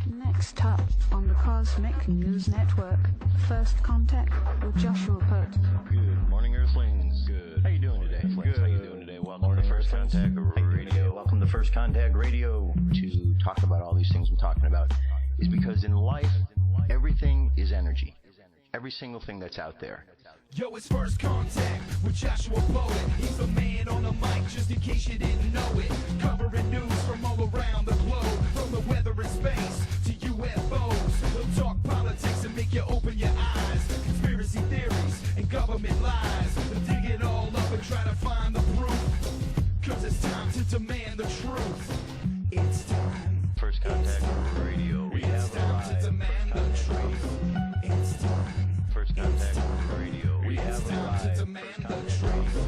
Next up on the Cosmic News Network, First Contact with Joshua Pert. Good morning, Earthlings. Good. How you doing today? Good. How you doing today? Welcome to First Contact Radio. Welcome to First Contact Radio. To talk about all these things I'm talking about is because in life, everything is energy. Every single thing that's out there. Yo, it's First Contact with Joshua Poet. He's the man on the mic, just in case you didn't know it. Covering news from all around the globe, from the weather and space to UFOs. He'll talk politics and make you open your eyes. Conspiracy theories and government lies. He'll dig it all up and try to find the proof. Cause it's time to demand the truth. It's time. First Contact Radio. We have time to demand the truth. It's time. First Contact Radio. We have time to demand the truth.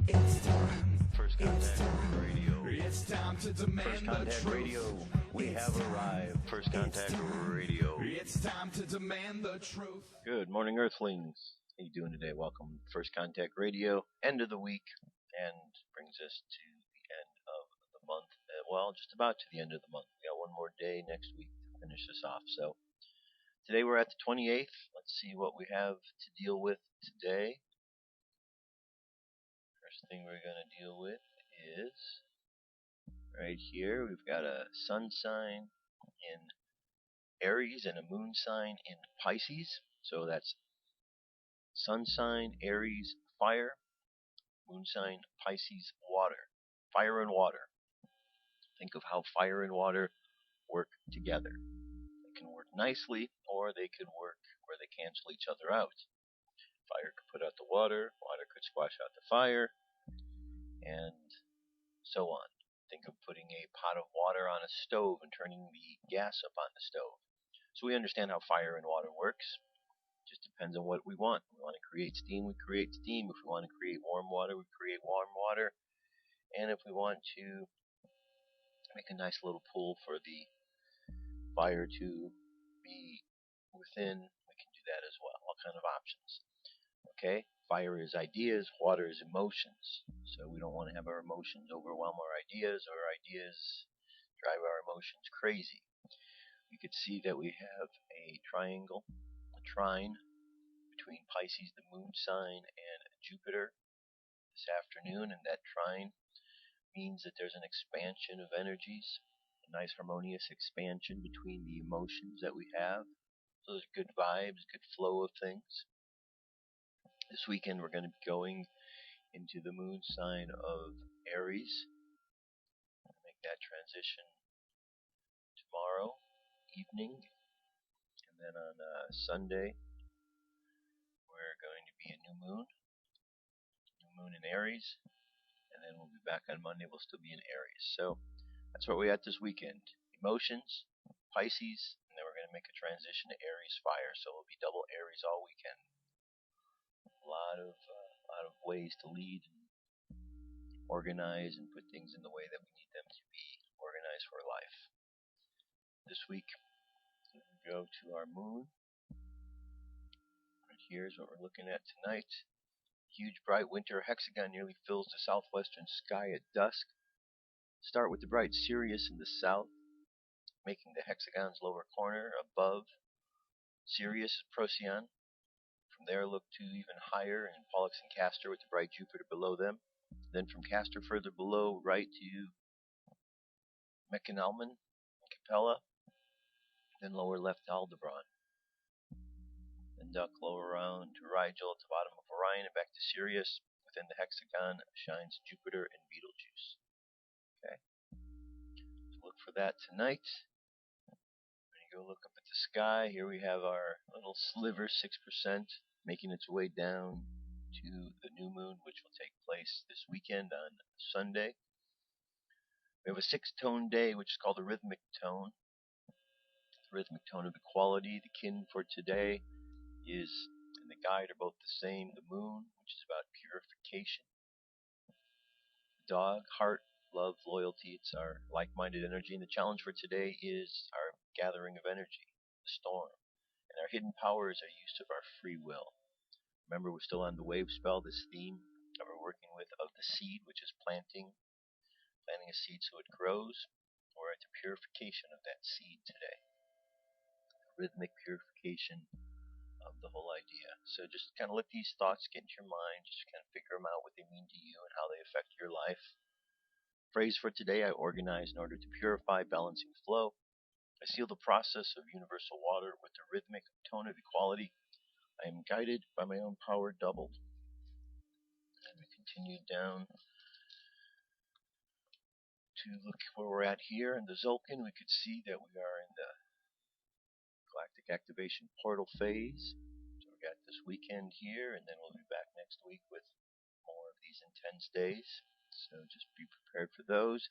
It's time. First Contact Radio. It's time to demand the truth. Radio. We have arrived. First Contact Radio. It's time to demand the truth. Good morning, Earthlings. How you doing today? Welcome to First Contact Radio. End of the week, and brings us to the end of the month. Well, just about to the end of the month. We got one more day next week to finish this off. So today we're at the 28th. Let's see what we have to deal with today. First thing we're going to deal with is right here. We've got a sun sign in Aries and a moon sign in Pisces. So that's sun sign, Aries, fire, moon sign, Pisces, water. Fire and water. Think of how fire and water work together. They can work nicely, or they could work where they cancel each other out. Fire could put out the water, water could squash out the fire, and so on. Think of putting a pot of water on a stove and turning the gas up on the stove. So we understand how fire and water works. It just depends on what we want. If we want to create steam, we create steam. If we want to create warm water, we create warm water. And if we want to make a nice little pool for the fire to be within, we can do that as well. All kind of options. Okay? Fire is ideas, water is emotions. So we don't want to have our emotions overwhelm our ideas, or our ideas drive our emotions crazy. We could see that we have a triangle, a trine, between Pisces, the moon sign, and Jupiter this afternoon, and that trine means that there's an expansion of energies, a nice harmonious expansion between the emotions that we have. So there's good vibes, good flow of things. This weekend we're going to be going into the moon sign of Aries. I'll make that transition tomorrow evening. And then on Sunday we're going to be a new moon in Aries. And then we'll be back on Monday. We'll still be in Aries. So that's where we're at this weekend. Emotions, Pisces, and then we're going to make a transition to Aries fire. So we'll be double Aries all weekend. A lot of ways to lead and organize and put things in the way that we need them to be organized for life. This week, we go to our moon. Right here's what we're looking at tonight. Huge bright winter hexagon nearly fills the southwestern sky at dusk. Start with the bright Sirius in the south, making the hexagon's lower corner above Sirius Procyon. From there look to even higher in Pollux and Castor with the bright Jupiter below them. Then from Castor further below, right to Mechanalman and Capella. Then lower left to Aldebaran. Then duck lower around to Rigel at the bottom of Orion and back to Sirius. Within the hexagon shines Jupiter and Betelgeuse. Okay, so look for that tonight. When you go look up at the sky, here we have our little sliver, 6%, making its way down to the new moon, which will take place this weekend on Sunday. We have a 6-tone day, which is called the rhythmic tone. The rhythmic tone of equality. The kin for today is, and the guide are both the same. The moon, which is about purification. The dog, heart, love, loyalty. It's our like-minded energy. And the challenge for today is our gathering of energy, the storm. And our hidden power is our use of our free will. Remember, we're still on the wave spell, this theme that we're working with of the seed, which is planting a seed so it grows. we're at the purification of that seed today. Rhythmic purification of the whole idea. So just kind of let these thoughts get into your mind, just kind of figure them out, what they mean to you and how they affect your life. Phrase for today: I organize in order to purify, balancing flow. I seal the process of universal water with the rhythmic tone of equality. I am guided by my own power doubled. And we continue down to look where we're at here in the Zolkin. We could see that we are in the galactic activation portal phase. So we got this weekend here, and then we'll be back next week with more of these intense days. So just be prepared for those.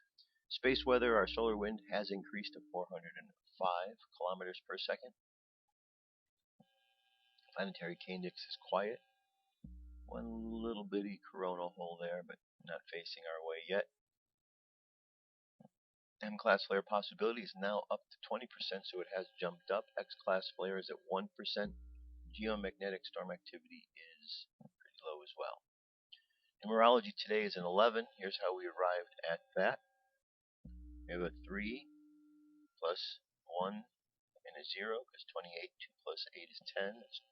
Space weather, our solar wind has increased to 405 kilometers per second. Planetary K-index is quiet. One little bitty coronal hole there, but not facing our way yet. M-class flare possibility is now up to 20%, so it has jumped up. X-class flare is at 1%. Geomagnetic storm activity is pretty low as well. Numerology today is an 11. Here's how we arrived at that. We have a 3 plus 1 and a 0, because 28, 2 plus 8 is 10. It's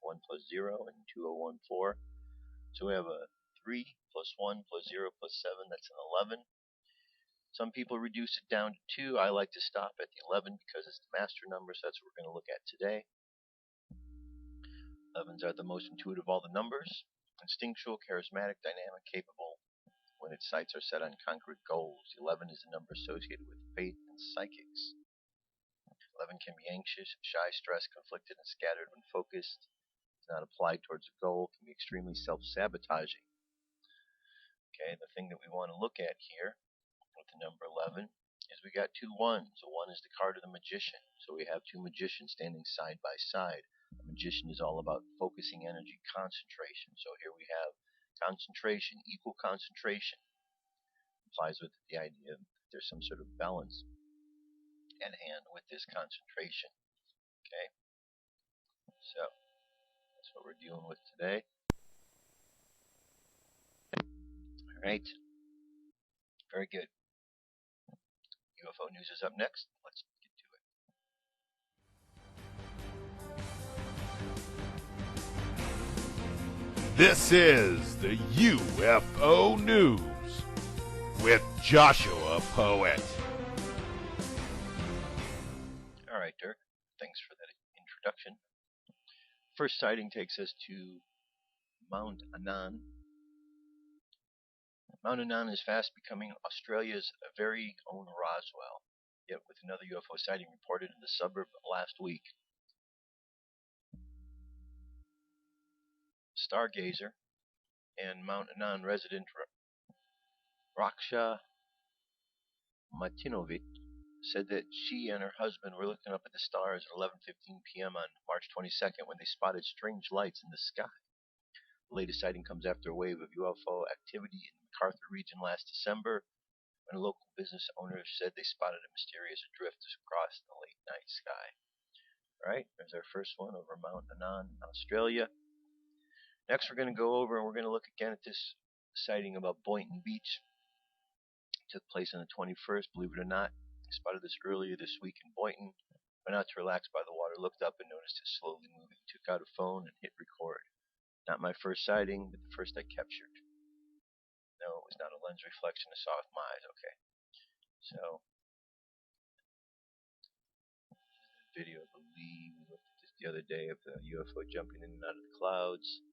1 plus 0 and 2014. So we have a 3 plus 1 plus 0 plus 7. That's an 11. Some people reduce it down to 2. I like to stop at the 11 because it's the master number, so that's what we're going to look at today. 11s are the most intuitive of all the numbers. Instinctual, charismatic, dynamic, capable when its sights are set on concrete goals. 11 is a number associated with faith and psychics. 11 can be anxious, shy, stressed, conflicted, and scattered when focused. It's not applied towards a goal, can be extremely self-sabotaging. Okay, the thing that we want to look at here with the number 11 is we got 2 1s. A 1 is the card of the magician. So we have 2 magicians standing side by side. A magician is all about focusing energy, concentration. So here we have concentration, equal concentration. Implies with the idea that there's some sort of balance at hand with this concentration. Okay, so that's what we're dealing with today. All right, very good. UFO news is up next. Let's get to it. This is the UFO News with Joshua Poet. All right, Dirk. Thanks for that introduction. First sighting takes us to Mount Annan. Mount Annan is fast becoming Australia's very own Roswell, yet with another UFO sighting reported in the suburb last week. Stargazer and Mount Annan resident Raksha Martinovic said that she and her husband were looking up at the stars at 11:15 p.m. on March 22nd when they spotted strange lights in the sky. The latest sighting comes after a wave of UFO activity in the MacArthur region last December, when a local business owner said they spotted a mysterious drift across the late night sky. Alright, there's our first one over Mount Annan, Australia. Next we're going to go over and we're going to look again at this sighting about Boynton Beach. It took place on the 21st, believe it or not. I spotted this earlier this week in Boynton. Went out to relax by the water, looked up and noticed it slowly moving. Took out a phone and hit record. Not my first sighting, but the first I captured. No, it was not a lens reflection I saw with my eyes. Okay. So, video, I believe, we looked at this the other day of the UFO jumping in and out of the clouds.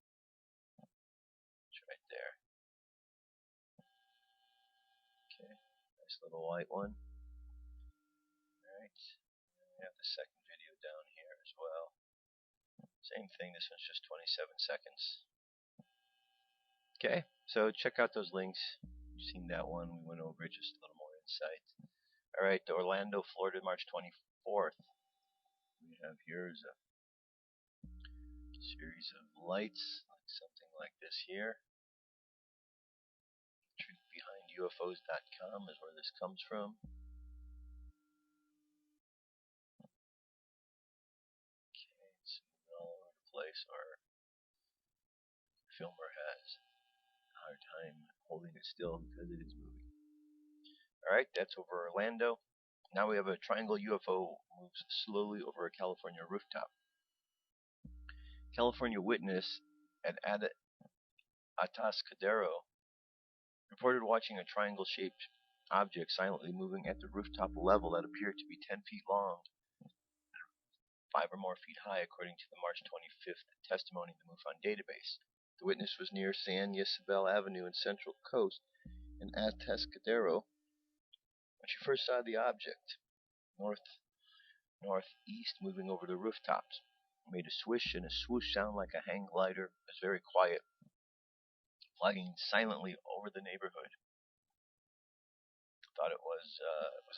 It's right there. Okay, nice little white one. Alright, we have the second video down here as well. Same thing, this one's just 27 seconds. Okay, so check out those links. You've seen that one, we went over it, just a little more insight. Alright, Orlando, Florida, March 24th. We have here is a series of lights, like something like this here. TruthBehindUFOs.com is where this comes from. Okay, it's moving all over the place. Our filmer has a hard time holding it still because it is moving. Alright, that's over Orlando. Now we have a triangle UFO moves slowly over a California rooftop. California witness at Atascadero reported watching a triangle-shaped object silently moving at the rooftop level that appeared to be 10 feet long, 5 or more feet high, according to the March 25th testimony in the MUFON database. The witness was near San Ysabel Avenue and Central Coast in Atascadero when she first saw the object, northeast, moving over the rooftops. It made a swish and a swoosh sound like a hang glider. It was very quiet, flying silently over the neighborhood. Thought it was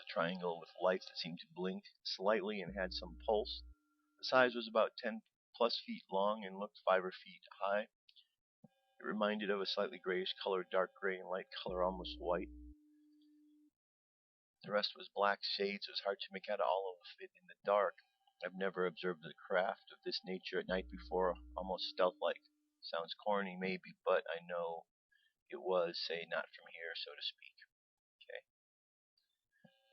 a triangle with lights that seemed to blink slightly and had some pulse. The size was about 10 plus feet long and looked 5 feet high. It reminded of a slightly grayish color, dark gray and light color, almost white. The rest was black shades. It was hard to make out all of it in the dark. I've never observed a craft of this nature at night before, almost stealth-like. Sounds corny maybe, but I know it was, say, not from here, so to speak. Okay.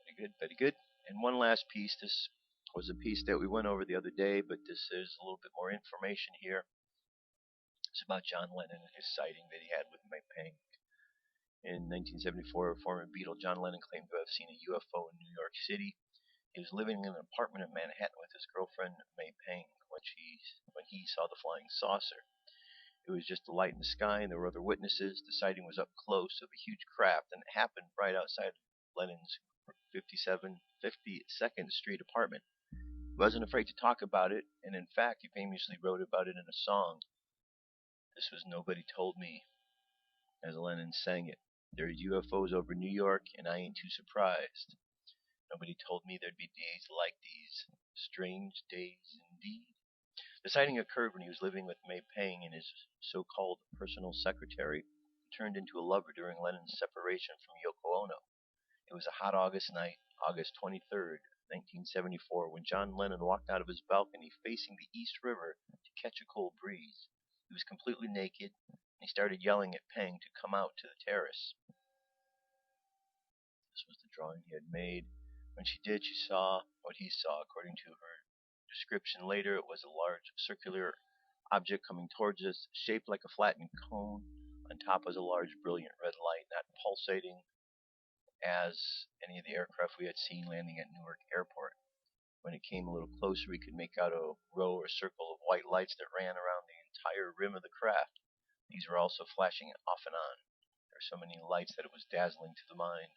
Very good, very good. And one last piece. This was a piece that we went over the other day, but this is a little bit more information here. It's about John Lennon and his sighting that he had with May Pang. In 1974, former Beatle John Lennon claimed to have seen a UFO in New York City. He was living in an apartment in Manhattan with his girlfriend May Pang when he saw the flying saucer. It was just a light in the sky, and there were other witnesses. The sighting was up close of a huge craft, and it happened right outside Lennon's 52nd Street apartment. He wasn't afraid to talk about it, and in fact, he famously wrote about it in a song. This was Nobody Told Me, as Lennon sang it. There's UFOs over New York, and I ain't too surprised. Nobody told me there'd be days like these. Strange days indeed. The sighting occurred when he was living with May Pang and his so-called personal secretary, who turned into a lover during Lennon's separation from Yoko Ono. It was a hot August night, August 23rd, 1974, when John Lennon walked out of his balcony facing the East River to catch a cold breeze. He was completely naked, and he started yelling at Pang to come out to the terrace. This was the drawing he had made. When she did, she saw what he saw. According to her description later, it was a large circular object coming towards us, shaped like a flattened cone. On top was a large brilliant red light, not pulsating as any of the aircraft we had seen landing at Newark Airport. When it came a little closer, we could make out a row or circle of white lights that ran around the entire rim of the craft. These were also flashing off and on. There were so many lights that it was dazzling to the mind.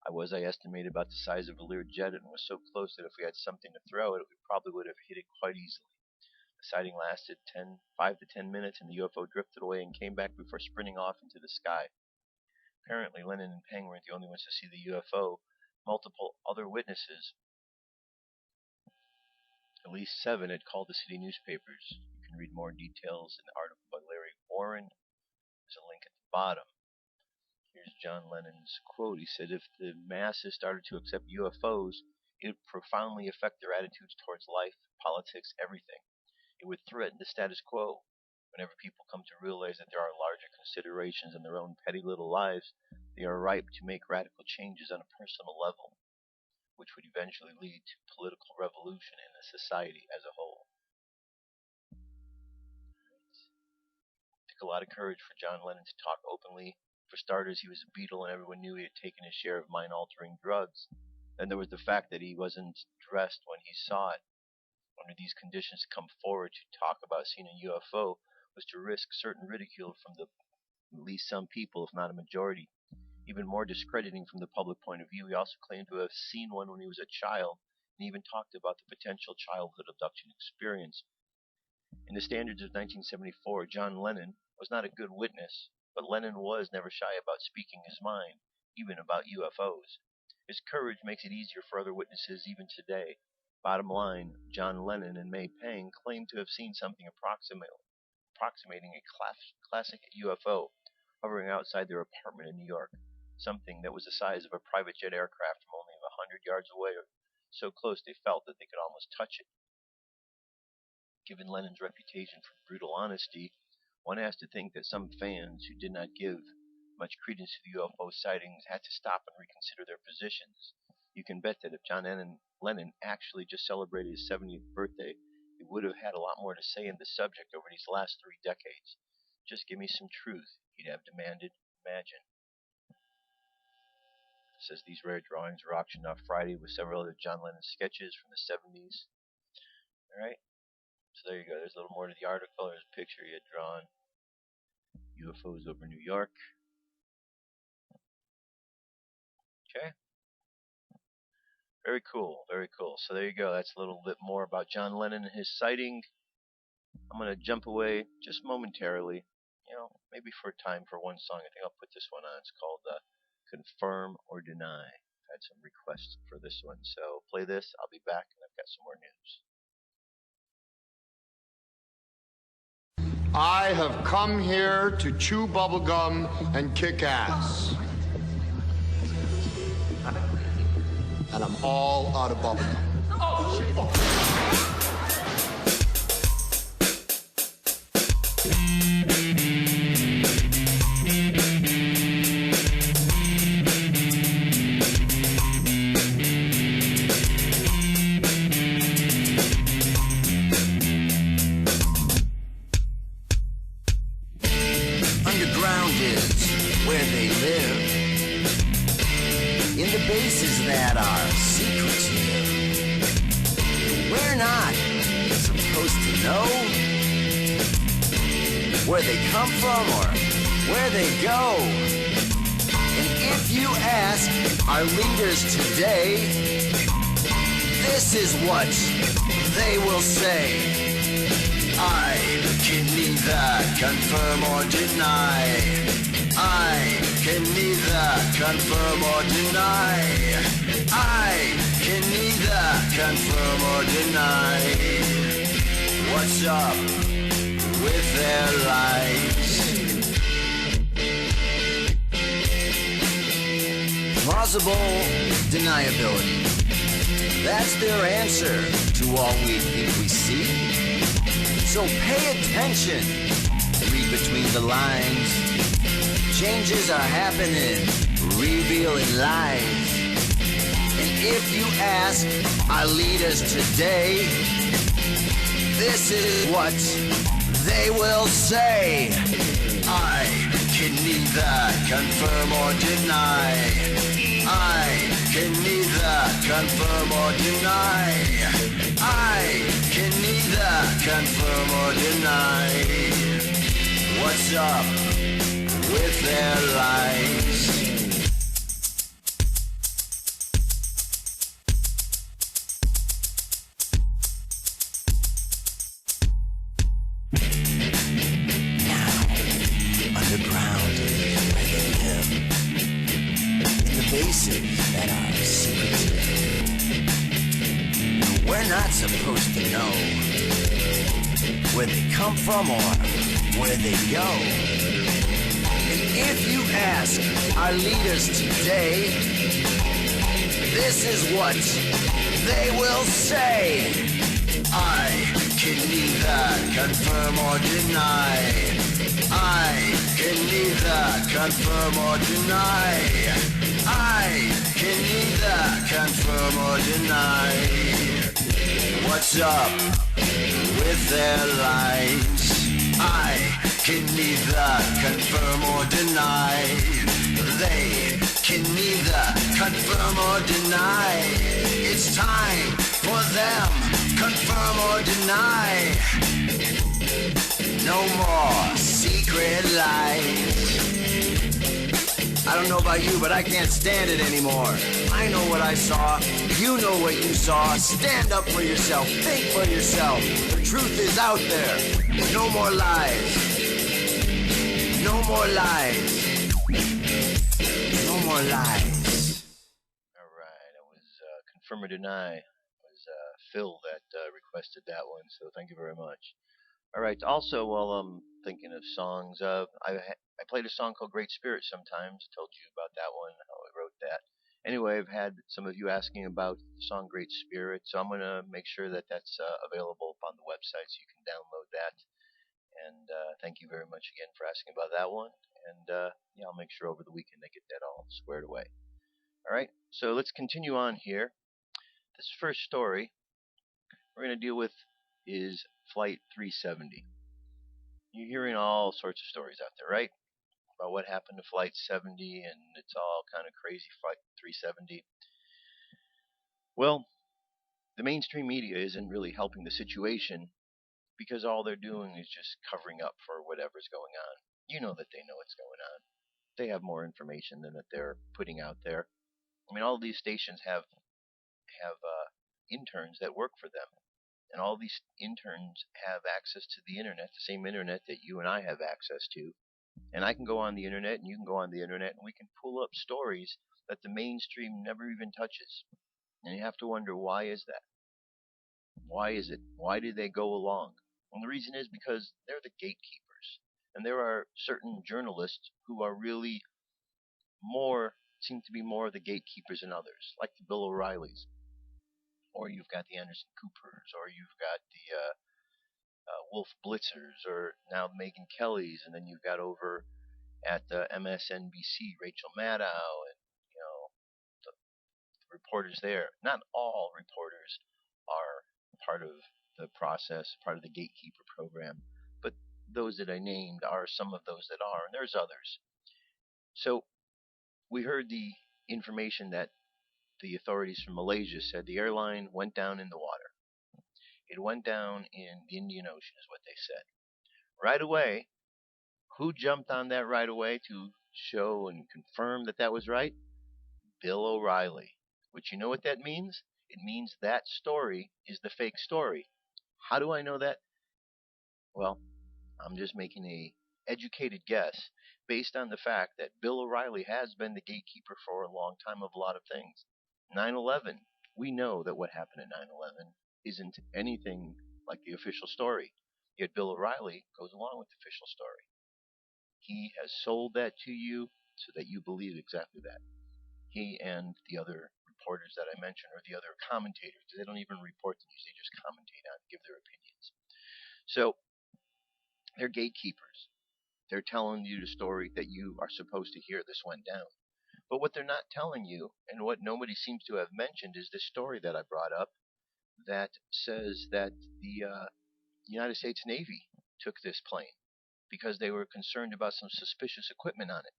I estimated, about the size of a Learjet, and was so close that if we had something to throw at it, we probably would have hit it quite easily. The sighting lasted 5 to 10 minutes, and the UFO drifted away and came back before sprinting off into the sky. Apparently, Lennon and Pang weren't the only ones to see the UFO. Multiple other witnesses, at least 7, had called the city newspapers. You can read more details in the article by Larry Warren. There's a link at the bottom. Here's John Lennon's quote. He said, if the masses started to accept UFOs, it would profoundly affect their attitudes towards life, politics, everything. It would threaten the status quo. Whenever people come to realize that there are larger considerations in their own petty little lives, they are ripe to make radical changes on a personal level, which would eventually lead to political revolution in the society as a whole. It took a lot of courage for John Lennon to talk openly. For starters, he was a Beatle, and everyone knew he had taken his share of mind-altering drugs. Then there was the fact that he wasn't dressed when he saw it. Under these conditions, to come forward to talk about seeing a UFO was to risk certain ridicule from at least some people, if not a majority. Even more discrediting from the public point of view, he also claimed to have seen one when he was a child, and even talked about the potential childhood abduction experience. In the standards of 1974, John Lennon was not a good witness, but Lennon was never shy about speaking his mind, even about UFOs. His courage makes it easier for other witnesses even today. Bottom line, John Lennon and May Pang claimed to have seen something approximating a classic UFO hovering outside their apartment in New York, something that was the size of a private jet aircraft from only 100 yards away, or so close they felt that they could almost touch it. Given Lennon's reputation for brutal honesty, one has to think that some fans who did not give much credence to the UFO sightings had to stop and reconsider their positions. you can bet that if Lennon actually just celebrated his 70th birthday, he would have had a lot more to say in the subject over these last 3 decades. Just give me some truth, he'd have demanded. Imagine. It says these rare drawings were auctioned off Friday with several other John Lennon sketches from the 70s. Alright, so there you go. There's a little more to the article. There's a picture he had drawn. UFOs over New York. Okay. Very cool, very cool. So there you go. That's a little bit more about John Lennon and his sighting. I'm going to jump away just momentarily, maybe for time for one song. I think I'll put this one on. It's called Confirm or Deny. I had some requests for this one. So play this. I'll be back, and I've got some more news. I have come here to chew bubblegum and kick ass. And I'm all out of bubblegum. Oh, shit. Underground is where they live. In the bases that are secretive. We're not supposed to know where they come from or where they go. And if you ask our leaders today, this is what they will say. I can neither confirm or deny. I can neither confirm or deny. I can neither confirm or deny. What's up with their lives? Plausible deniability. That's their answer to all we think we see. So pay attention. Read between the lines. Changes are happening, revealing lies. And if you ask our leaders today, this is what they will say. I can neither confirm or deny. I can neither confirm or deny. I can neither confirm or deny. What's up with their lives? Now, underground is where they live. In the bases that are secretive. We're not supposed to know where they come from or where they go. If you ask our leaders today, this is what they will say. I can neither confirm or deny. I can neither confirm or deny. I can neither confirm or deny. What's up with their lives? I can neither confirm or deny. They can neither confirm or deny. It's time for them, confirm or deny. No more secret lies. I don't know about you, but I can't stand it anymore. I know what I saw. You know what you saw. Stand up for yourself. Think for yourself. The truth is out there. No more lies. No more lies. No more lies. All right, it was Confirm or Deny. It was Phil that requested that one, so thank you very much. All right, also while I'm thinking of songs, I played a song called Great Spirit sometimes. Told you about that one, how I wrote that. Anyway, I've had some of you asking about the song Great Spirit, so I'm going to make sure that that's available on the website so you can download that. And thank you very much again for asking about that one. And yeah, I'll make sure over the weekend I get that all squared away. Alright, so let's continue on here. This first story we're going to deal with is Flight 370. You're hearing all sorts of stories out there, right? About what happened to Flight 70, and it's all kind of crazy, Flight 370. Well, the mainstream media isn't really helping the situation because all they're doing is just covering up for whatever's going on. You know that they know what's going on. They have more information than that they're putting out there. I mean, all these stations have interns that work for them, and all these interns have access to the internet, the same internet that you and I have access to. And I can go on the internet, and you can go on the internet, and we can pull up stories that the mainstream never even touches. And you have to wonder, why is that? Why is it? Why do they go along? And the reason is because they're the gatekeepers. And there are certain journalists who are really seem to be more the gatekeepers than others, like the Bill O'Reillys. Or you've got the Anderson Coopers, or you've got the Wolf Blitzers, or now Megyn Kelly's, and then you've got over at MSNBC Rachel Maddow, and the reporters there. Not all reporters are part of the process, part of the gatekeeper program, but those that I named are some of those that are, and there's others. So we heard the information that the authorities from Malaysia said the airline went down in the water. It went down in the Indian Ocean, is what they said. Right away, who jumped on that right away to show and confirm that that was right? Bill O'Reilly. Which, you know what that means? It means that story is the fake story. How do I know that? Well, I'm just making a educated guess based on the fact that Bill O'Reilly has been the gatekeeper for a long time of a lot of things. 9/11, we know that what happened at 9/11 isn't anything like the official story. Yet Bill O'Reilly goes along with the official story. He has sold that to you so that you believe exactly that. He and the other reporters that I mentioned, or the other commentators, they don't even report the news, they just commentate on it, give their opinions. So they're gatekeepers. They're telling you the story that you are supposed to hear. This went down. But what they're not telling you, and what nobody seems to have mentioned, is this story that I brought up that says that the United States Navy took this plane because they were concerned about some suspicious equipment on it.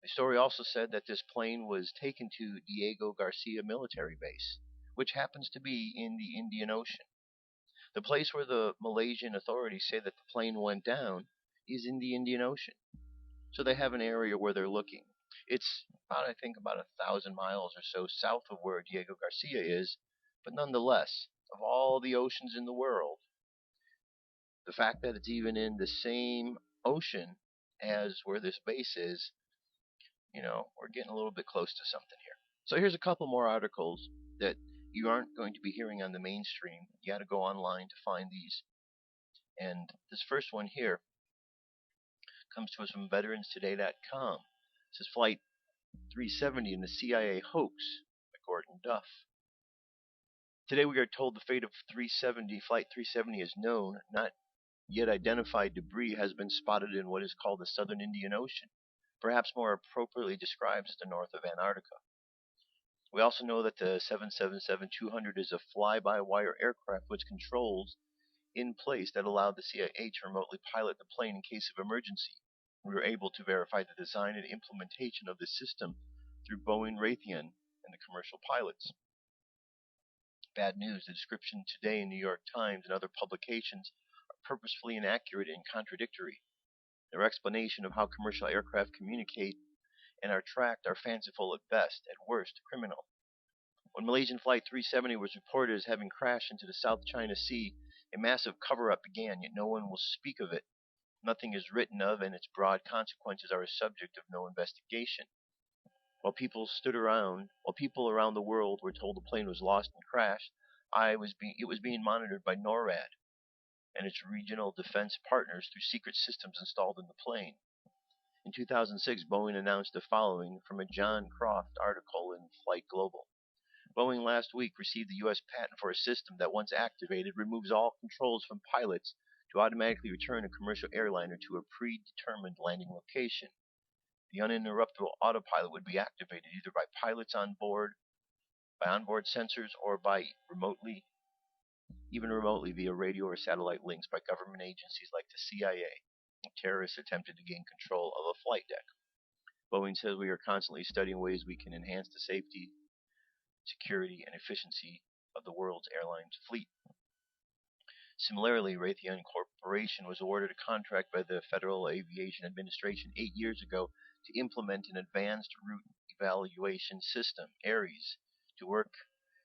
The story also said that this plane was taken to Diego Garcia military base, which happens to be in the Indian Ocean. The place where the Malaysian authorities say that the plane went down is in the Indian Ocean. So they have an area where they're looking. It's about 1,000 miles or so south of where Diego Garcia is, but nonetheless, of all the oceans in the world, the fact that it's even in the same ocean as where this base is, we're getting a little bit close to something here. So here's a couple more articles that you aren't going to be hearing on the mainstream. You got to go online to find these. And this first one here comes to us from veteranstoday.com. It says Flight 370 and the CIA hoax by Gordon Duff. Today we are told the fate of Flight 370 is known. Not yet identified debris has been spotted in what is called the Southern Indian Ocean, perhaps more appropriately described as the north of Antarctica. We also know that the 777-200 is a fly-by-wire aircraft with controls in place that allowed the CIA to remotely pilot the plane in case of emergency. We were able to verify the design and implementation of the system through Boeing, Raytheon, and the commercial pilots. Bad news, the description today in New York Times and other publications are purposefully inaccurate and contradictory. Their explanation of how commercial aircraft communicate and are tracked are fanciful at best, at worst criminal. When Malaysian Flight 370 was reported as having crashed into the South China Sea, a massive cover-up began, yet no one will speak of it. Nothing is written of, and its broad consequences are a subject of no investigation. While people around the world were told the plane was lost and crashed, it was being monitored by NORAD and its regional defense partners through secret systems installed in the plane. In 2006, Boeing announced the following from a John Croft article in Flight Global. Boeing last week received the U.S. patent for a system that, once activated, removes all controls from pilots to automatically return a commercial airliner to a predetermined landing location. The uninterruptible autopilot would be activated either by pilots on board, by onboard sensors, or by even remotely via radio or satellite links by government agencies like the CIA. Terrorists attempted to gain control of a flight deck. Boeing says we are constantly studying ways we can enhance the safety, security, and efficiency of the world's airlines fleet. Similarly, Raytheon Corporation was awarded a contract by the Federal Aviation Administration 8 years ago to implement an advanced route evaluation system, ARES, to work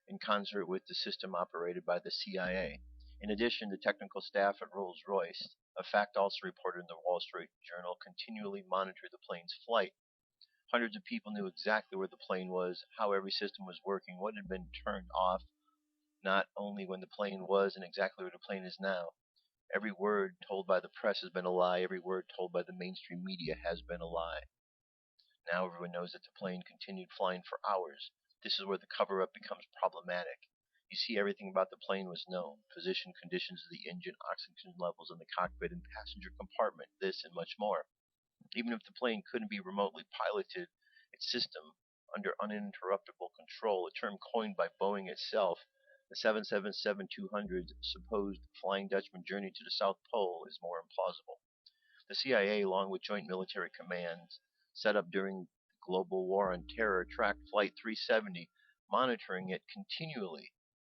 in concert with the system operated by the CIA. In addition, the technical staff at Rolls-Royce, a fact also reported in the Wall Street Journal, continually monitored the plane's flight. Hundreds of people knew exactly where the plane was, how every system was working, what had been turned off, not only when the plane was and exactly where the plane is now. Every word told by the press has been a lie. Every word told by the mainstream media has been a lie. Now everyone knows that the plane continued flying for hours. This is where the cover-up becomes problematic. You see, everything about the plane was known. Position, conditions of the engine, oxygen levels in the cockpit and passenger compartment, this and much more. Even if the plane couldn't be remotely piloted, its system under uninterruptible control, a term coined by Boeing itself, the 777-200's supposed Flying Dutchman journey to the South Pole is more implausible. The CIA, along with joint military commands set up during the global war on terror, tracked Flight 370, monitoring it continually,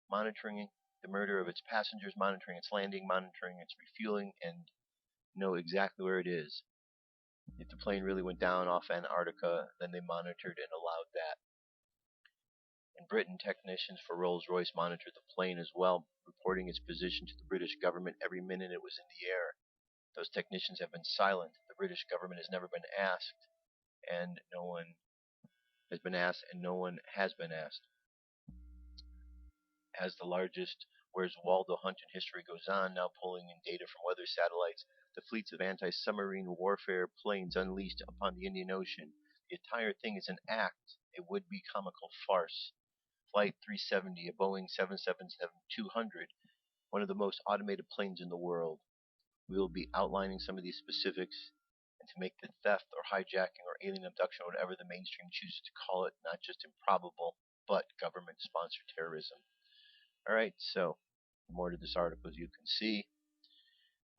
monitoring the murder of its passengers, monitoring its landing, monitoring its refueling, and know exactly where it is. If the plane really went down off Antarctica, then they monitored and allowed that. In Britain, technicians for Rolls-Royce monitored the plane as well, reporting its position to the British government every minute it was in the air. Those technicians have been silent. The British government has never been asked, and no one has been asked, As the largest Where's Waldo hunt in history goes on, now pulling in data from weather satellites, the fleets of anti-submarine warfare planes unleashed upon the Indian Ocean. The entire thing is an act, a would-be comical farce. Flight 370, a Boeing 777-200, one of the most automated planes in the world. We will be outlining some of these specifics, and to make the theft or hijacking or alien abduction, or whatever the mainstream chooses to call it, not just improbable, but government-sponsored terrorism. Alright, so more to this article as you can see.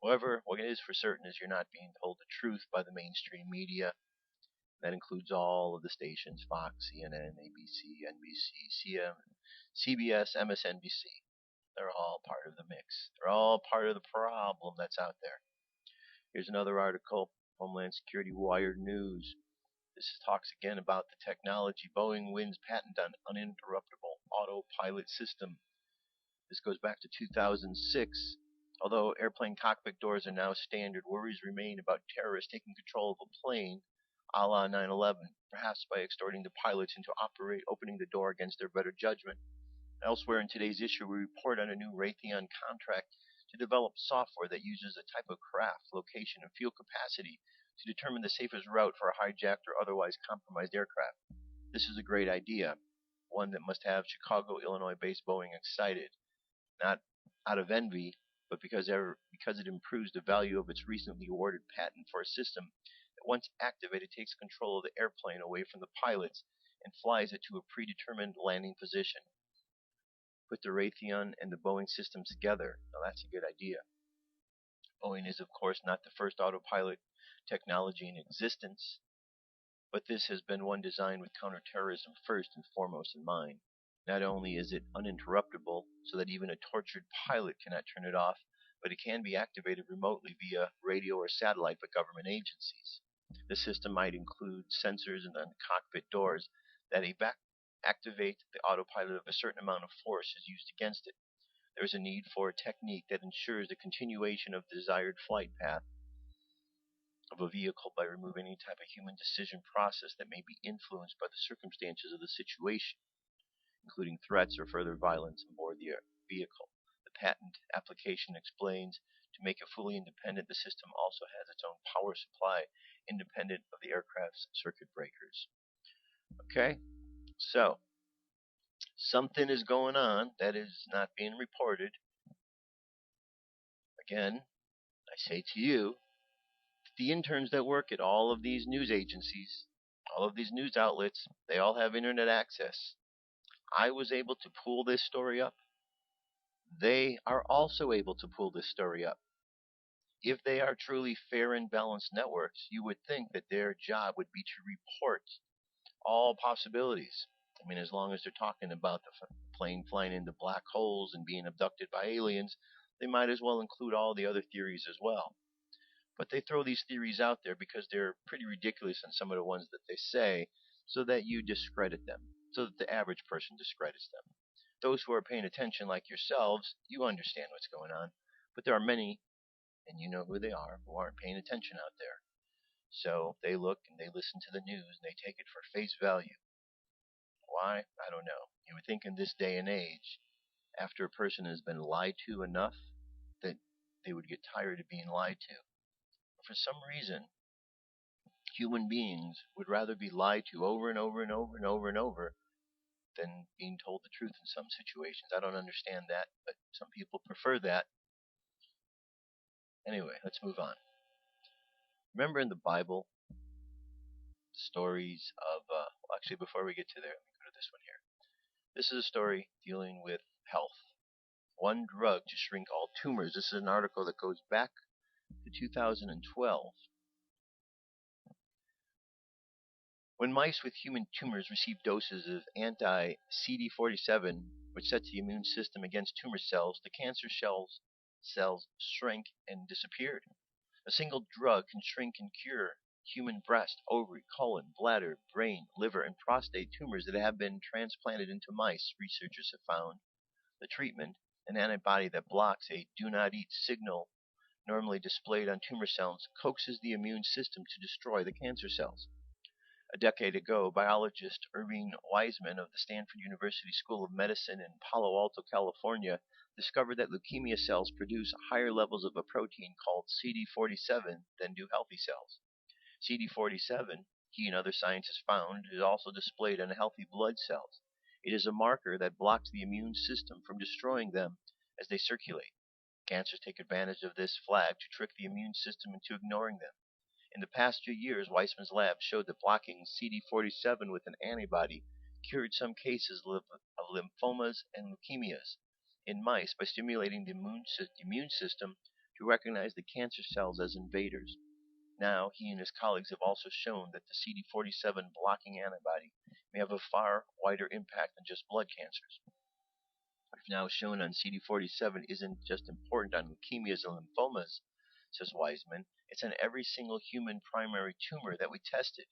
However, what is for certain is you're not being told the truth by the mainstream media. That includes all of the stations: Fox, CNN, ABC, NBC, CBS, MSNBC. They're all part of the mix. They're all part of the problem that's out there. Here's another article, Homeland Security Wired News. This talks again about the technology. Boeing wins patent on uninterruptible autopilot system. This goes back to 2006. Although airplane cockpit doors are now standard, worries remain about terrorists taking control of a plane, a la 9/11, perhaps by extorting the pilots into opening the door against their better judgment. Elsewhere in today's issue, we report on a new Raytheon contract to develop software that uses a type of craft, location, and fuel capacity to determine the safest route for a hijacked or otherwise compromised aircraft. This is a great idea, one that must have Chicago, Illinois-based Boeing excited, not out of envy, but because it improves the value of its recently awarded patent for a system that, once activated, takes control of the airplane away from the pilots and flies it to a predetermined landing position. Put the Raytheon and the Boeing systems together. Now that's a good idea. Boeing is, of course, not the first autopilot technology in existence, but this has been one designed with counterterrorism first and foremost in mind. Not only is it uninterruptible, so that even a tortured pilot cannot turn it off, but it can be activated remotely via radio or satellite by government agencies. The system might include sensors in the cockpit doors that activate the autopilot if a certain amount of force is used against it. There is a need for a technique that ensures the continuation of the desired flight path of a vehicle by removing any type of human decision process that may be influenced by the circumstances of the situation, including threats or further violence aboard the vehicle. The patent application explains, to make it fully independent, the system also has its own power supply, independent of the aircraft's circuit breakers. Okay, so something is going on that is not being reported. Again, I say to you, The interns that work at all of these news agencies, all of these news outlets, they all have internet access. I was able to pull this story up. They are also able to pull this story up. If they are truly fair and balanced networks, you would think that their job would be to report all possibilities. I mean, as long as they're talking about the plane flying into black holes and being abducted by aliens, they might as well include all the other theories as well. But they throw these theories out there because they're pretty ridiculous in some of the ones that they say, so that you discredit them, so that the average person discredits them. Those who are paying attention, like yourselves, you understand what's going on. But there are many, and you know who they are, who aren't paying attention out there. So they look and they listen to the news and they take it for face value. Why? I don't know. You would think in this day and age, after a person has been lied to enough, that they would get tired of being lied to. For some reason, human beings would rather be lied to over and over and over and over and over than being told the truth in some situations. I don't understand that, but some people prefer that. Anyway, let's move on. Remember in the Bible, stories of, well, actually, before we get to there, let me go to this one here. This is a story dealing with health. One drug to shrink all tumors. This is an article that goes back to 2012. When mice with human tumors received doses of anti-CD47, which sets the immune system against tumor cells, the cancer cells shrank and disappeared. A single drug can shrink and cure human breast, ovary, colon, bladder, brain, liver, and prostate tumors that have been transplanted into mice, researchers have found. The treatment, an antibody that blocks a do-not-eat signal normally displayed on tumor cells, coaxes the immune system to destroy the cancer cells. A decade ago, biologist Irving Wiseman of the Stanford University School of Medicine in Palo Alto, California, discovered that leukemia cells produce higher levels of a protein called CD47 than do healthy cells. CD47, he and other scientists found, is also displayed on healthy blood cells. It is a marker that blocks the immune system from destroying them as they circulate. Cancers take advantage of this flag to trick the immune system into ignoring them. In the past few years, Weissman's lab showed that blocking CD47 with an antibody cured some cases of lymphomas and leukemias in mice by stimulating the immune system to recognize the cancer cells as invaders. Now, he and his colleagues have also shown that the CD47 blocking antibody may have a far wider impact than just blood cancers. We've now shown that CD47 isn't just important on leukemias and lymphomas, says Wiseman. It's on every single human primary tumor that we tested.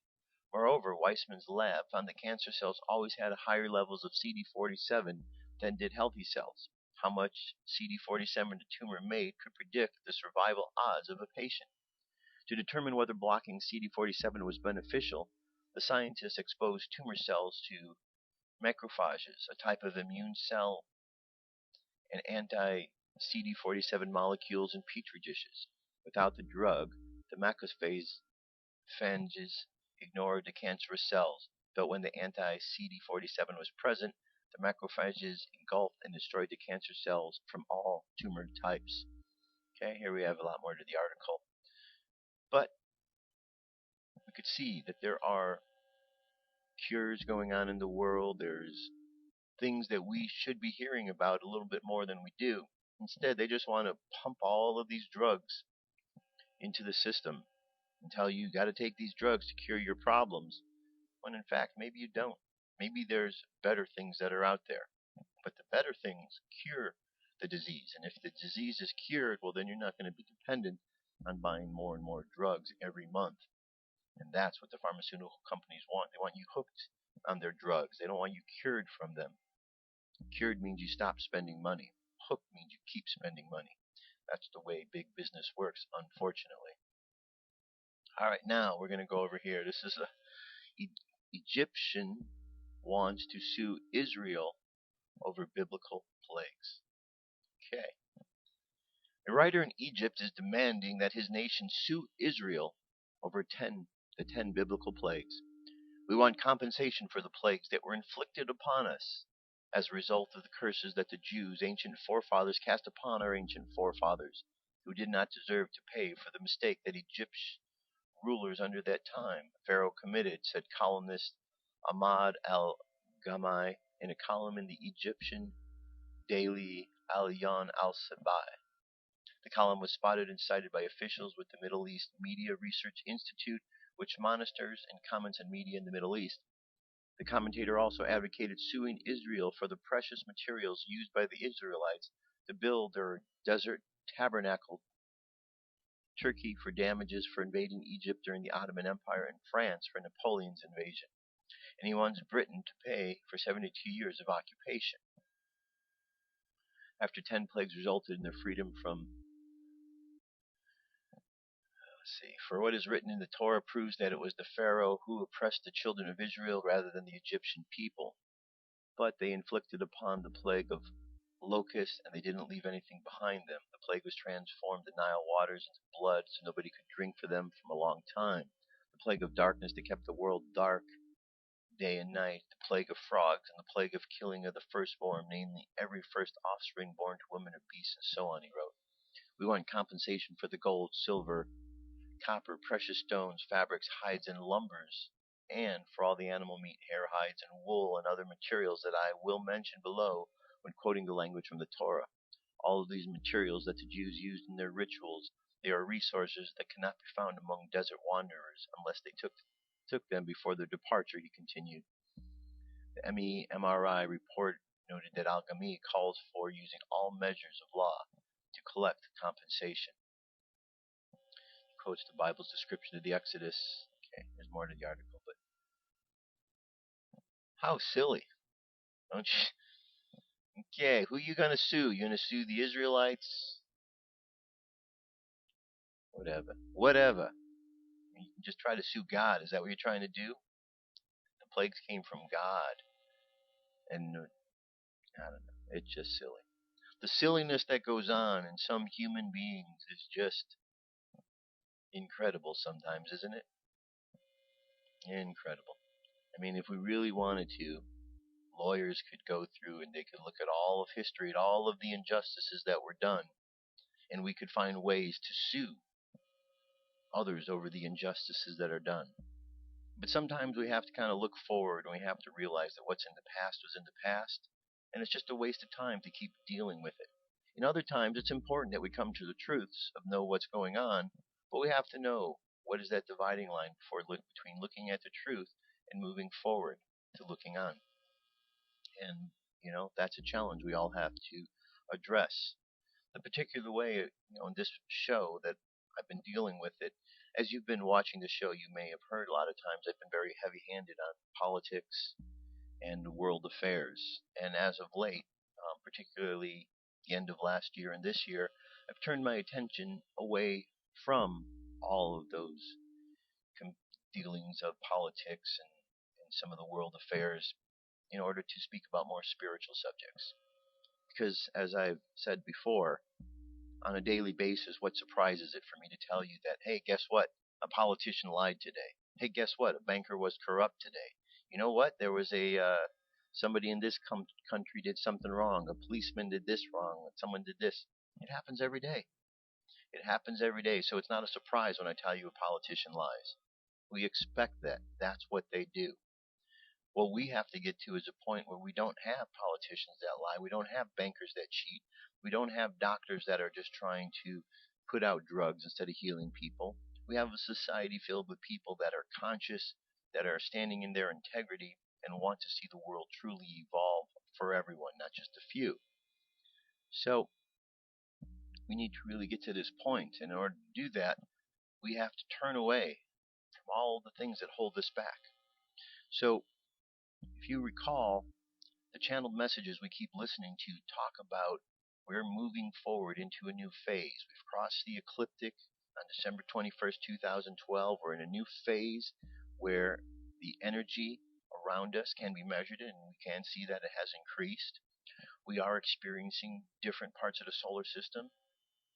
Moreover, Weissman's lab found that cancer cells always had higher levels of CD47 than did healthy cells. How much CD47 the tumor made could predict the survival odds of a patient. To determine whether blocking CD47 was beneficial, the scientists exposed tumor cells to macrophages, a type of immune cell, and anti-CD47 molecules in petri dishes. Without the drug, the macrophages ignored the cancerous cells, but when the anti-CD47 was present, the macrophages engulfed and destroyed the cancer cells from all tumor types. Okay, here we have a lot more to the article. But we could see that there are cures going on in the world. There's things that we should be hearing about a little bit more than we do. Instead, they just want to pump all of these drugs into the system and tell you got to take these drugs to cure your problems, when in fact maybe you don't. Maybe there's better things that are out there, but the better things cure the disease. And if the disease is cured, well, then you're not going to be dependent on buying more and more drugs every month. And that's what the pharmaceutical companies want. They want you hooked on their drugs. They don't want you cured from them. Cured means you stop spending money. Hooked means you keep spending money. That's the way big business works, unfortunately. All right, now we're going to go over here. This is Egyptian wants to sue Israel over biblical plagues. Okay. A writer in Egypt is demanding that his nation sue Israel over the 10 biblical plagues. We want compensation for the plagues that were inflicted upon us as a result of the curses that the Jews' ancient forefathers cast upon our ancient forefathers, who did not deserve to pay for the mistake that rulers under that time Pharaoh committed, said columnist Ahmad al-Gamai in a column in the Egyptian Daily Al-Yan al-Sabai. The column was spotted and cited by officials with the Middle East Media Research Institute, which monitors and comments on media in the Middle East. The commentator also advocated suing Israel for the precious materials used by the Israelites to build their desert tabernacle, Turkey for damages for invading Egypt during the Ottoman Empire, and France for Napoleon's invasion. And he wants Britain to pay for 72 years of occupation. After 10 plagues resulted in their freedom from for what is written in the Torah proves that it was the Pharaoh who oppressed the children of Israel rather than the Egyptian people. But they inflicted upon the plague of locusts, and they didn't leave anything behind them. The plague was transformed the Nile waters into blood, so nobody could drink for them from a long time. The plague of darkness that kept the world dark day and night. The plague of frogs, and the plague of killing of the firstborn, namely every first offspring born to woman or beast, and so on, he wrote. We want compensation for the gold, silver, copper, precious stones, fabrics, hides, and lumbers, and for all the animal meat, hair, hides, and wool, and other materials that I will mention below when quoting the language from the Torah. All of these materials that the Jews used in their rituals, they are resources that cannot be found among desert wanderers unless they took them before their departure, he continued. The MEMRI report noted that Al-Gami calls for using all measures of law to collect compensation. Quotes the Bible's description of the Exodus. Okay, there's more to the article, but how silly, don't you? Okay, who you gonna sue? You gonna sue the Israelites? Whatever. You can just try to sue God. Is that what you're trying to do? The plagues came from God, and I don't know. It's just silly. The silliness that goes on in some human beings is just incredible sometimes, isn't it? Incredible. I mean, if we really wanted to, lawyers could go through and they could look at all of history, at all of the injustices that were done, and we could find ways to sue others over the injustices that are done. But sometimes we have to kind of look forward, and we have to realize that what's in the past was in the past, and it's just a waste of time to keep dealing with it. In other times, it's important that we come to the truths of know what's going on, but we have to know what is that dividing line between looking at the truth and moving forward to looking on. And, that's a challenge we all have to address. The particular way, in this show that I've been dealing with it, as you've been watching the show, you may have heard a lot of times I've been very heavy-handed on politics and world affairs. And as of late, particularly the end of last year and this year, I've turned my attention away from all of those dealings of politics and some of the world affairs in order to speak about more spiritual subjects. Because, as I've said before, on a daily basis, what surprises it for me to tell you that, hey, guess what? A politician lied today. Hey, guess what? A banker was corrupt today. You know what? There was somebody in this country did something wrong. A policeman did this wrong. Someone did this. It happens every day. It happens every day. So it's not a surprise when I tell you a politician lies. We expect that. That's what they do. What we have to get to is a point where we don't have politicians that lie. We don't have bankers that cheat. We don't have doctors that are just trying to put out drugs instead of healing people. We have a society filled with people that are conscious, that are standing in their integrity, and want to see the world truly evolve for everyone, not just a few. So we need to really get to this point. And in order to do that, we have to turn away from all the things that hold us back. So if you recall, the channeled messages we keep listening to talk about we're moving forward into a new phase. We've crossed the ecliptic on December 21st, 2012. We're in a new phase where the energy around us can be measured, and we can see that it has increased. We are experiencing different parts of the solar system.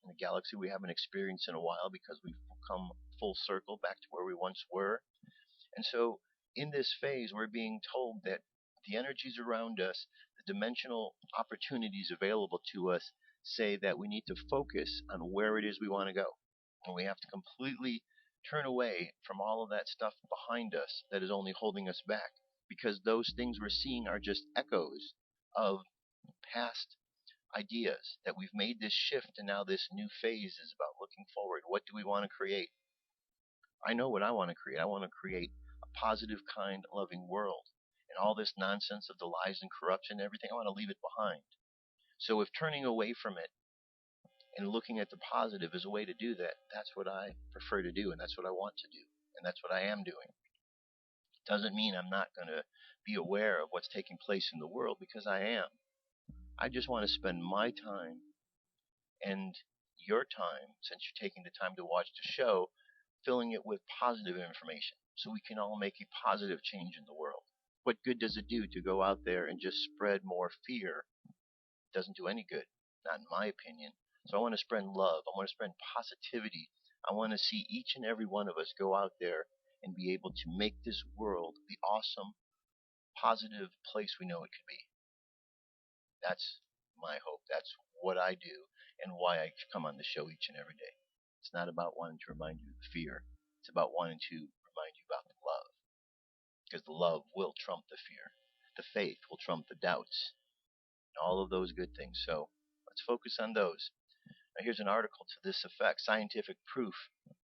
In the galaxy we haven't experienced in a while because we've come full circle back to where we once were. And so in this phase, we're being told that the energies around us, the dimensional opportunities available to us, say that we need to focus on where it is we want to go. And we have to completely turn away from all of that stuff behind us that is only holding us back, because those things we're seeing are just echoes of past ideas that we've made this shift, and now this new phase is about looking forward. What do we want to create? I know what I want to create. I want to create a positive, kind, loving world. And all this nonsense of the lies and corruption and everything, I want to leave it behind. So if turning away from it and looking at the positive is a way to do that, that's what I prefer to do, and that's what I want to do, and that's what I am doing. Doesn't mean I'm not going to be aware of what's taking place in the world, because I am. I just want to spend my time and your time, since you're taking the time to watch the show, filling it with positive information so we can all make a positive change in the world. What good does it do to go out there and just spread more fear? It doesn't do any good, not in my opinion. So I want to spread love. I want to spread positivity. I want to see each and every one of us go out there and be able to make this world the awesome, positive place we know it could be. That's my hope. That's what I do and why I come on the show each and every day. It's not about wanting to remind you of fear. It's about wanting to remind you about the love. Because the love will trump the fear. The faith will trump the doubts. And all of those good things. So let's focus on those. Now here's an article to this effect. Scientific proof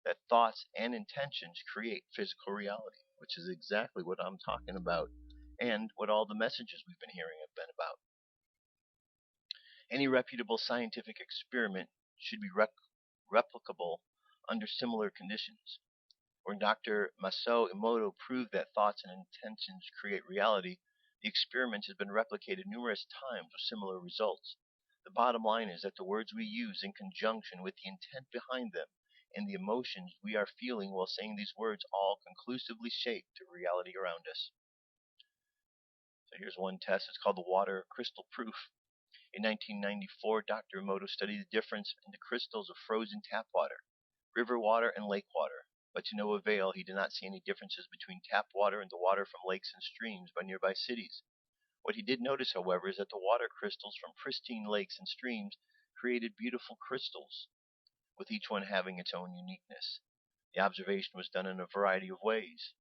that thoughts and intentions create physical reality. Which is exactly what I'm talking about. And what all the messages we've been hearing have been about. Any reputable scientific experiment should be replicable under similar conditions. When Dr. Masao Emoto proved that thoughts and intentions create reality, the experiment has been replicated numerous times with similar results. The bottom line is that the words we use in conjunction with the intent behind them and the emotions we are feeling while saying these words all conclusively shape the reality around us. So here's one test. It's called the water crystal proof. In 1994, Dr. Emoto studied the difference in the crystals of frozen tap water, river water, and lake water. But to no avail, he did not see any differences between tap water and the water from lakes and streams by nearby cities. What he did notice, however, is that the water crystals from pristine lakes and streams created beautiful crystals, with each one having its own uniqueness. The observation was done in a variety of ways.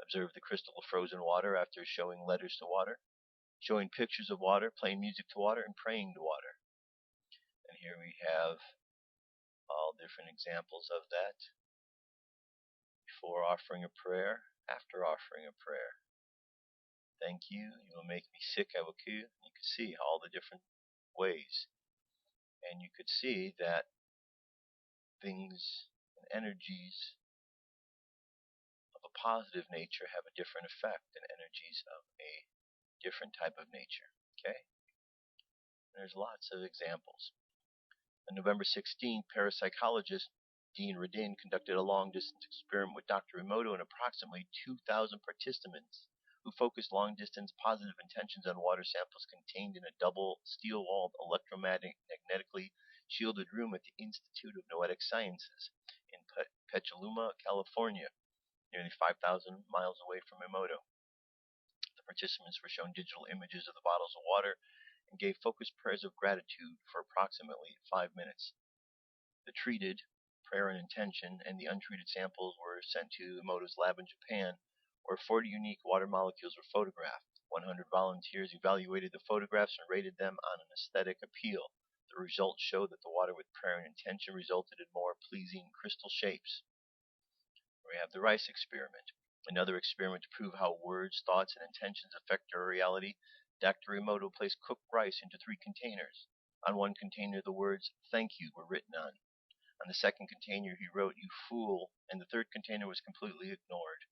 Observe the crystal of frozen water after showing letters to water, showing pictures of water, playing music to water, and praying to water. And here we have all different examples of that. Before offering a prayer, after offering a prayer. Thank you, you will make me sick, I will cure. You can see all the different ways. And you could see that things and energies of a positive nature have a different effect than energies of a different type of nature. Okay? There's lots of examples. On November 16th, parapsychologist Dean Radin conducted a long-distance experiment with Dr. Emoto and approximately 2,000 participants who focused long-distance positive intentions on water samples contained in a double steel-walled electromagnetically shielded room at the Institute of Noetic Sciences in Petaluma, California, nearly 5,000 miles away from Emoto. The participants were shown digital images of the bottles of water and gave focused prayers of gratitude for approximately 5 minutes. The treated, prayer and intention, and the untreated samples were sent to Emoto's lab in Japan, where 40 unique water molecules were photographed. 100 volunteers evaluated the photographs and rated them on an aesthetic appeal. The results showed that the water with prayer and intention resulted in more pleasing crystal shapes. We have the rice experiment. Another experiment to prove how words, thoughts, and intentions affect our reality. Dr. Emoto placed cooked rice into 3 containers. On one container, the words, "Thank you," were written on. On the second container, he wrote, "You fool," and the third container was completely ignored.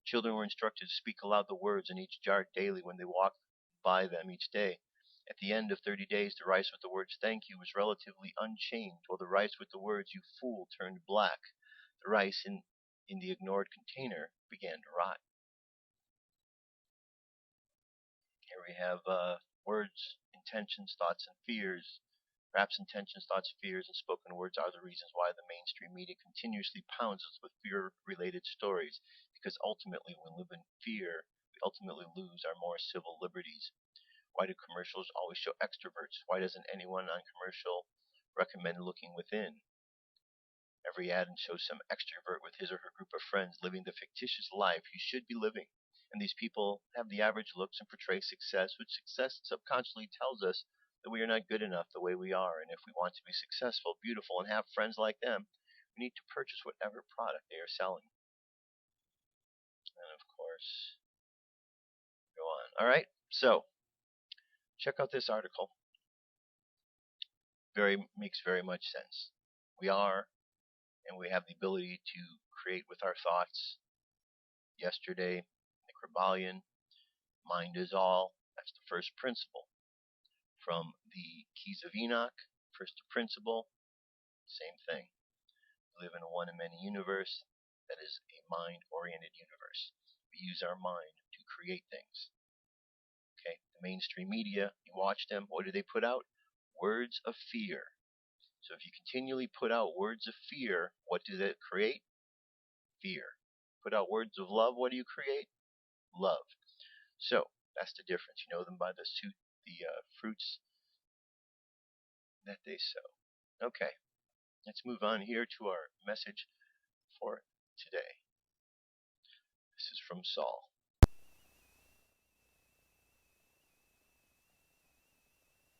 Children were instructed to speak aloud the words in each jar daily when they walked by them each day. At the end of 30 days, the rice with the words "Thank you" was relatively unchanged, while the rice with the words "You fool" turned black. The rice in the ignored container began to rot. Here we have words, intentions, thoughts, and fears. Perhaps intentions, thoughts, fears, and spoken words are the reasons why the mainstream media continuously pounds us with fear-related stories, because ultimately, when we live in fear, we ultimately lose our more civil liberties. Why do commercials always show extroverts? Why doesn't anyone on commercial recommend looking within? Every ad shows some extrovert with his or her group of friends living the fictitious life you should be living. And these people have the average looks and portray success, which success subconsciously tells us that we are not good enough the way we are. And if we want to be successful, beautiful, and have friends like them, we need to purchase whatever product they are selling. And of course, go on. All right, so check out this article. Makes very much sense. We are, and we have the ability to create with our thoughts. Yesterday, the Kybalion, mind is all. That's the first principle. From the Keys of Enoch, first principle, same thing. We live in a one and many universe that is a mind-oriented universe. We use our mind to create things. Okay, the mainstream media, you watch them, what do they put out? Words of fear. So if you continually put out words of fear, what do they create? Fear. Put out words of love, what do you create? Love. So that's the difference. You know them by the fruits that they sow. Okay, let's move on here to our message for today. This is from Saul.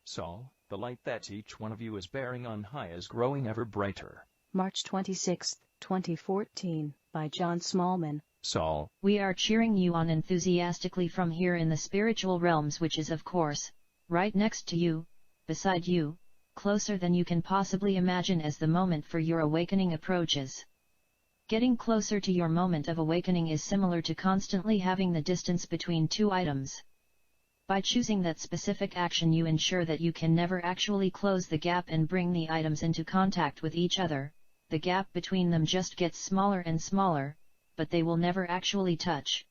Saul, the light that each one of you is bearing on high is growing ever brighter. March 26, 2014, by John Smallman. Saul, we are cheering you on enthusiastically from here in the spiritual realms, which is of course, right next to you, beside you, closer than you can possibly imagine as the moment for your awakening approaches. Getting closer to your moment of awakening is similar to constantly having the distance between two items. By choosing that specific action, you ensure that you can never actually close the gap and bring the items into contact with each other. The gap between them just gets smaller and smaller, but they will never actually touch.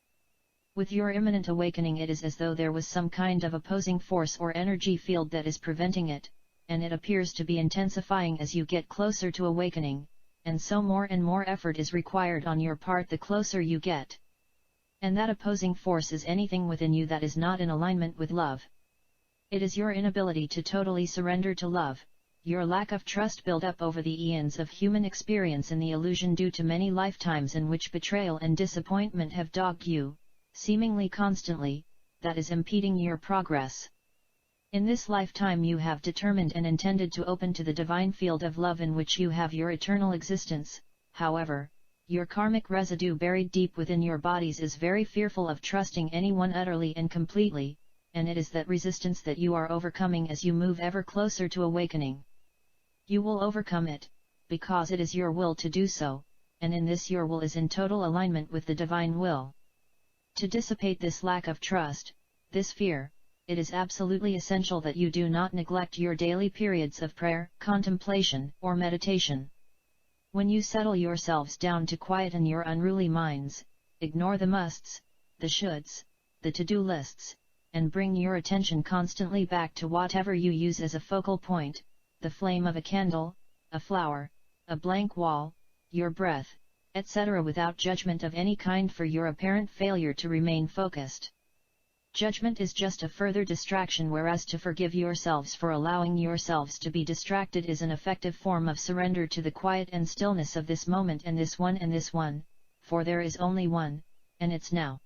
With your imminent awakening, it is as though there was some kind of opposing force or energy field that is preventing it, and it appears to be intensifying as you get closer to awakening, and so more and more effort is required on your part the closer you get. And that opposing force is anything within you that is not in alignment with love. It is your inability to totally surrender to love, your lack of trust built up over the eons of human experience in the illusion due to many lifetimes in which betrayal and disappointment have dogged you, seemingly constantly, that is impeding your progress. In this lifetime you have determined and intended to open to the divine field of love in which you have your eternal existence. However, your karmic residue buried deep within your bodies is very fearful of trusting anyone utterly and completely, and it is that resistance that you are overcoming as you move ever closer to awakening. You will overcome it, because it is your will to do so, and in this your will is in total alignment with the divine will. To dissipate this lack of trust, this fear, it is absolutely essential that you do not neglect your daily periods of prayer, contemplation, or meditation. When you settle yourselves down to quieten your unruly minds, ignore the musts, the shoulds, the to-do lists, and bring your attention constantly back to whatever you use as a focal point, the flame of a candle, a flower, a blank wall, your breath, etc., without judgment of any kind for your apparent failure to remain focused. Judgment is just a further distraction, whereas to forgive yourselves for allowing yourselves to be distracted is an effective form of surrender to the quiet and stillness of this moment and this one, for there is only one, and it's now.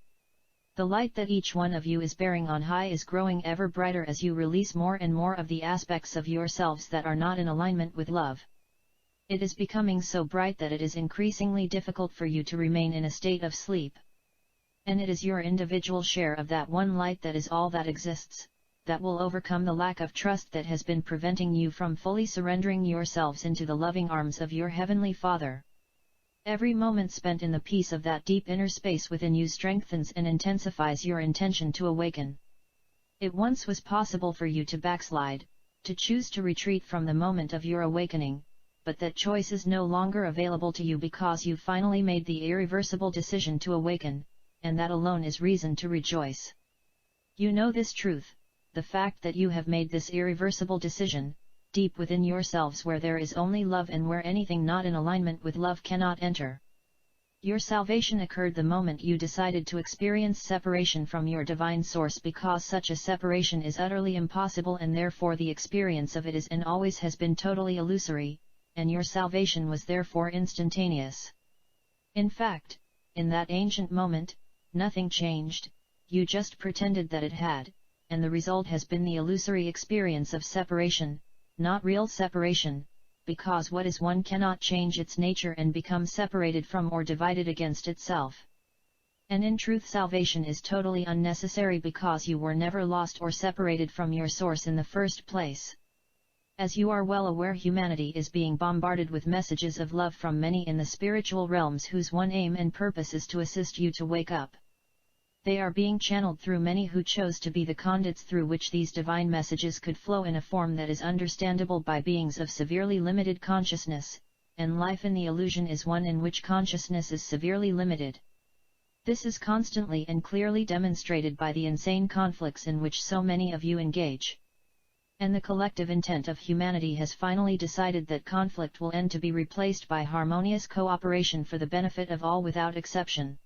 The light that each one of you is bearing on high is growing ever brighter as you release more and more of the aspects of yourselves that are not in alignment with love. It is becoming so bright that it is increasingly difficult for you to remain in a state of sleep. And it is your individual share of that one light that is all that exists, that will overcome the lack of trust that has been preventing you from fully surrendering yourselves into the loving arms of your Heavenly Father. Every moment spent in the peace of that deep inner space within you strengthens and intensifies your intention to awaken. It once was possible for you to backslide, to choose to retreat from the moment of your awakening, but that choice is no longer available to you because you finally made the irreversible decision to awaken, and that alone is reason to rejoice. You know this truth, the fact that you have made this irreversible decision, deep within yourselves where there is only love and where anything not in alignment with love cannot enter. Your salvation occurred the moment you decided to experience separation from your divine source, because such a separation is utterly impossible and therefore the experience of it is and always has been totally illusory, and your salvation was therefore instantaneous. In fact, in that ancient moment, nothing changed, you just pretended that it had, and the result has been the illusory experience of separation, not real separation, because what is one cannot change its nature and become separated from or divided against itself. And in truth, salvation is totally unnecessary because you were never lost or separated from your source in the first place. As you are well aware, humanity is being bombarded with messages of love from many in the spiritual realms whose one aim and purpose is to assist you to wake up. They are being channeled through many who chose to be the conduits through which these divine messages could flow in a form that is understandable by beings of severely limited consciousness, and life in the illusion is one in which consciousness is severely limited. This is constantly and clearly demonstrated by the insane conflicts in which so many of you engage. And the collective intent of humanity has finally decided that conflict will end to be replaced by harmonious cooperation for the benefit of all without exception.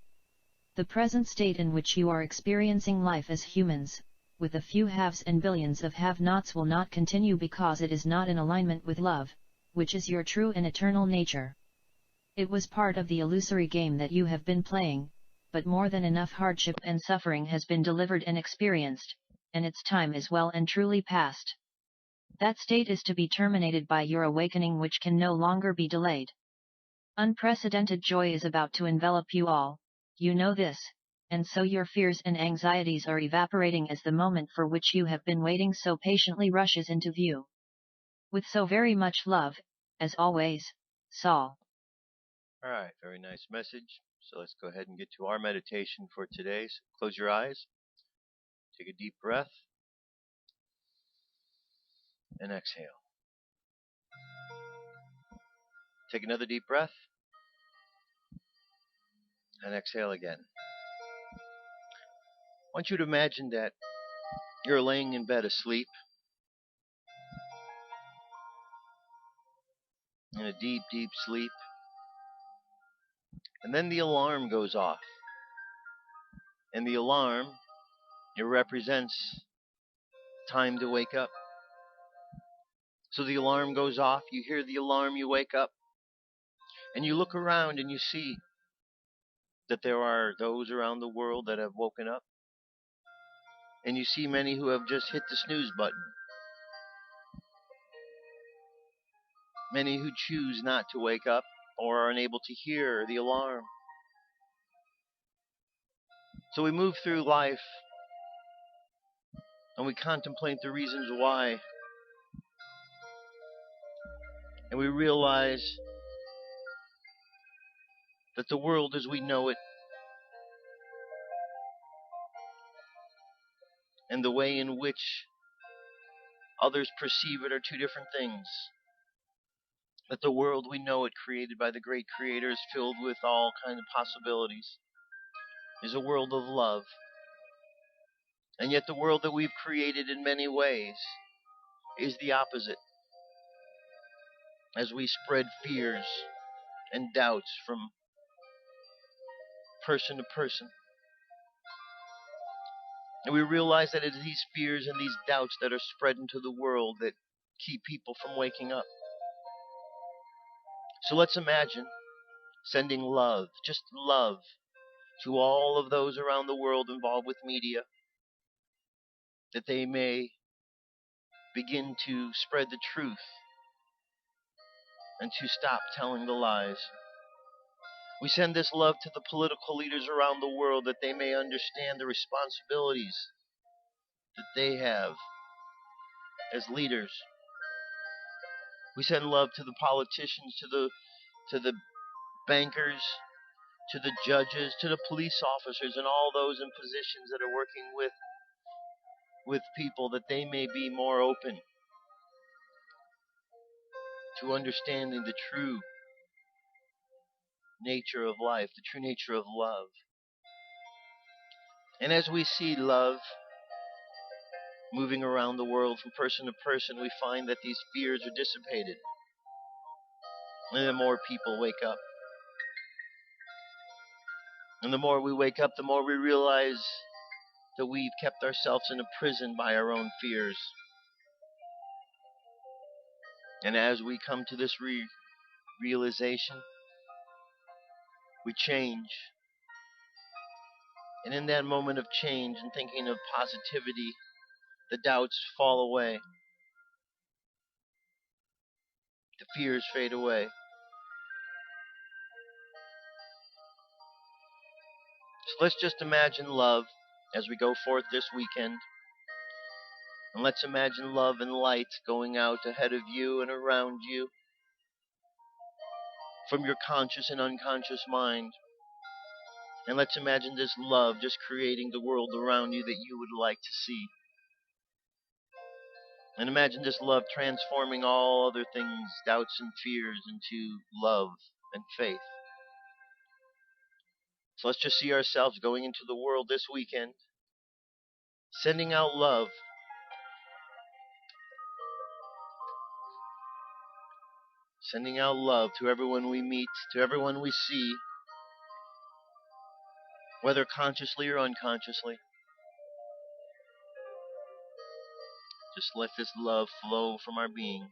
The present state in which you are experiencing life as humans, with a few haves and billions of have-nots, will not continue because it is not in alignment with love, which is your true and eternal nature. It was part of the illusory game that you have been playing, but more than enough hardship and suffering has been delivered and experienced, and its time is well and truly past. That state is to be terminated by your awakening, which can no longer be delayed. Unprecedented joy is about to envelop you all, you know this, and so your fears and anxieties are evaporating as the moment for which you have been waiting so patiently rushes into view. With so very much love, as always, Saul. Alright, very nice message. So let's go ahead and get to our meditation for today. So close your eyes, take a deep breath, and exhale. Take another deep breath, and exhale again. I want you to imagine that you're laying in bed asleep, in a deep, deep sleep, and then the alarm goes off. And the alarm, it represents time to wake up. So the alarm goes off, you hear the alarm, you wake up, and you look around and you see that there are those around the world that have woken up. And you see many who have just hit the snooze button. Many who choose not to wake up or are unable to hear the alarm. So we move through life and we contemplate the reasons why. And we realize that the world as we know it and the way in which others perceive it are two different things. That the world we know it, created by the great creator, is filled with all kinds of possibilities, is a world of love. And yet the world that we've created in many ways is the opposite. As we spread fears and doubts from person to person. And we realize that it is these fears and these doubts that are spread into the world that keep people from waking up. So let's imagine sending love, just love, to all of those around the world involved with media, that they may begin to spread the truth and to stop telling the lies. We send this love to the political leaders around the world that they may understand the responsibilities that they have as leaders. We send love to the politicians, to the bankers, to the judges, to the police officers, and all those in positions that are working with people, that they may be more open to understanding the true nature of life, the true nature of love. And as we see love moving around the world from person to person, we find that these fears are dissipated. And the more people wake up. And the more we wake up, the more we realize that we've kept ourselves in a prison by our own fears. And as we come to this realization, we change. And in that moment of change and thinking of positivity, the doubts fall away. The fears fade away. So let's just imagine love as we go forth this weekend. And let's imagine love and light going out ahead of you and around you from your conscious and unconscious mind. And let's imagine this love just creating the world around you that you would like to see. And imagine this love transforming all other things, doubts and fears, into love and faith. So let's just see ourselves going into the world this weekend, sending out love. Sending out love to everyone we meet, to everyone we see, whether consciously or unconsciously. Just let this love flow from our being.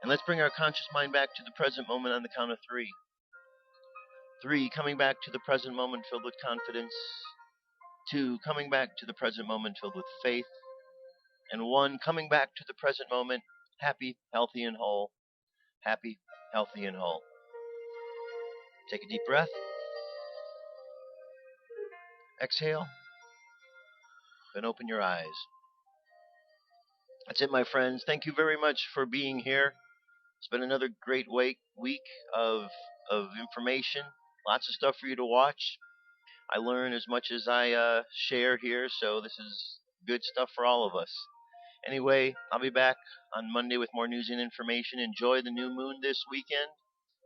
And let's bring our conscious mind back to the present moment on the count of 3. 3, coming back to the present moment filled with confidence. 2, coming back to the present moment filled with faith. And 1, coming back to the present moment happy, healthy, and whole. Happy, healthy, and whole. Take a deep breath. Exhale. Then open your eyes. That's it, my friends. Thank you very much for being here. It's been another great week of information. Lots of stuff for you to watch. I learn as much as I share here, so this is good stuff for all of us. Anyway, I'll be back on Monday with more news and information. Enjoy the new moon this weekend.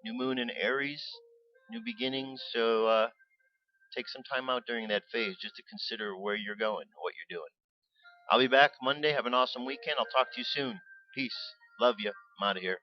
New moon in Aries. New beginnings. So take some time out during that phase just to consider where you're going, what you're doing. I'll be back Monday. Have an awesome weekend. I'll talk to you soon. Peace. Love you. I'm out of here.